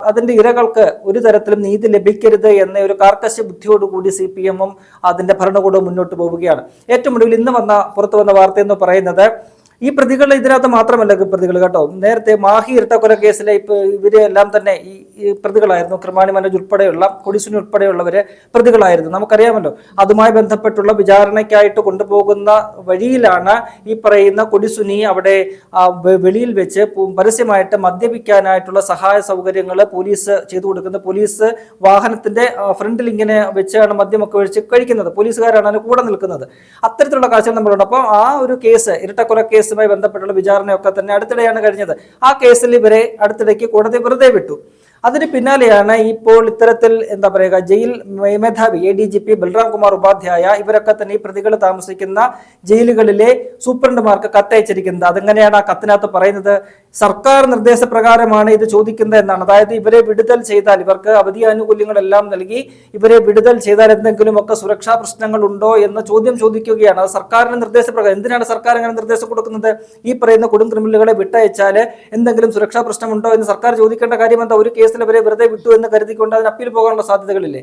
അതിന്റെ ഇരകൾക്ക് ഒരു തരത്തിലും നീതി ലഭിക്കരുത് എന്ന ഒരു കാർക്കശ്യ ബുദ്ധിയോടുകൂടി CPM-ഉം അതിന്റെ ഭരണകൂടവും മുന്നോട്ട് പോവുകയാണ്. ഏറ്റവും ഒടുവിൽ ഇന്ന് പുറത്തു വന്ന വാർത്ത എന്ന് പറയുന്നത്, ഈ പ്രതികൾ ഇതിനകത്ത് മാത്രമല്ല പ്രതികൾ കേട്ടോ. നേരത്തെ മാഹി ഇരട്ടക്കൊല കേസിലെ ഇവരെ എല്ലാം തന്നെ ഈ പ്രതികളായിരുന്നു. കൃമാണി മനോജ് ഉൾപ്പെടെയുള്ള, കൊടിസുനി ഉൾപ്പെടെയുള്ളവര് പ്രതികളായിരുന്നു. നമുക്കറിയാമല്ലോ, അതുമായി ബന്ധപ്പെട്ടുള്ള വിചാരണയ്ക്കായിട്ട് കൊണ്ടുപോകുന്ന വഴിയിലാണ് ഈ പറയുന്ന കൊടിസുനി അവിടെ വെളിയിൽ വെച്ച് പരസ്യമായിട്ട് മദ്യപിക്കാനായിട്ടുള്ള സഹായ സൗകര്യങ്ങൾ പോലീസ് ചെയ്തു കൊടുക്കുന്നത്. പോലീസ് വാഹനത്തിന്റെ ഫ്രണ്ടിൽ ഇങ്ങനെ വെച്ചാണ് മദ്യമൊക്കെ ഒഴിച്ച് കഴിക്കുന്നത്. പോലീസുകാരാണ് അതിന് കൂടെ നിൽക്കുന്നത്. അത്തരത്തിലുള്ള കാഴ്ചകൾ നമ്മളുണ്ട്. അപ്പോൾ ആ ഒരു കേസ്, ഇരട്ടക്കൊല കേസുമായി ബന്ധപ്പെട്ടുള്ള വിചാരണയൊക്കെ തന്നെ അടുത്തിടെയാണ് കഴിഞ്ഞത്. ആ കേസിൽ ഇവരെ അടുത്തിടയ്ക്ക് കോടതി വെറുതെ വിട്ടു. അതിന് പിന്നാലെയാണ് ഇപ്പോൾ ഇത്തരത്തിൽ എന്താ പറയുക, ജയിൽ മേധാവി ADGP ബൽറാം കുമാർ ഉപാധ്യായ ഇവരൊക്കെ തന്നെ ഈ പ്രതികൾ താമസിക്കുന്ന ജയിലുകളിലെ സൂപ്രണ്ടുമാർക്ക് കത്തയച്ചിരിക്കുന്നത്. അതെങ്ങനെയാണ് ആ കത്തിനകത്ത് പറയുന്നത്? സർക്കാർ നിർദ്ദേശപ്രകാരമാണ് ഇത് ചോദിക്കുന്നത് എന്നാണ്. അതായത് ഇവരെ വിടുതൽ ചെയ്താൽ, ഇവർക്ക് അവധി ആനുകൂല്യങ്ങളെല്ലാം നൽകി ഇവരെ വിടുതൽ ചെയ്താൽ എന്തെങ്കിലുമൊക്കെ സുരക്ഷാ പ്രശ്നങ്ങൾ ഉണ്ടോ എന്ന ചോദ്യം ചോദിക്കുകയാണ്. അത് സർക്കാരിന്റെ നിർദ്ദേശപ്രകാരം. എന്തിനാണ് സർക്കാർ അങ്ങനെ നിർദ്ദേശം കൊടുക്കുന്നത്? ഈ പറയുന്ന കൊടും ക്രിമിനലുകളെ വിട്ടയച്ചാൽ എന്തെങ്കിലും സുരക്ഷാ പ്രശ്നമുണ്ടോ എന്ന് സർക്കാർ ചോദിക്കേണ്ട കാര്യം എന്താ? ഒരു കേസിൽ അവരെ വെറുതെ വിട്ടു എന്ന് കരുതിക്കൊണ്ട് അതിന് അപ്പീൽ പോകാനുള്ള സാധ്യതകളില്ലേ?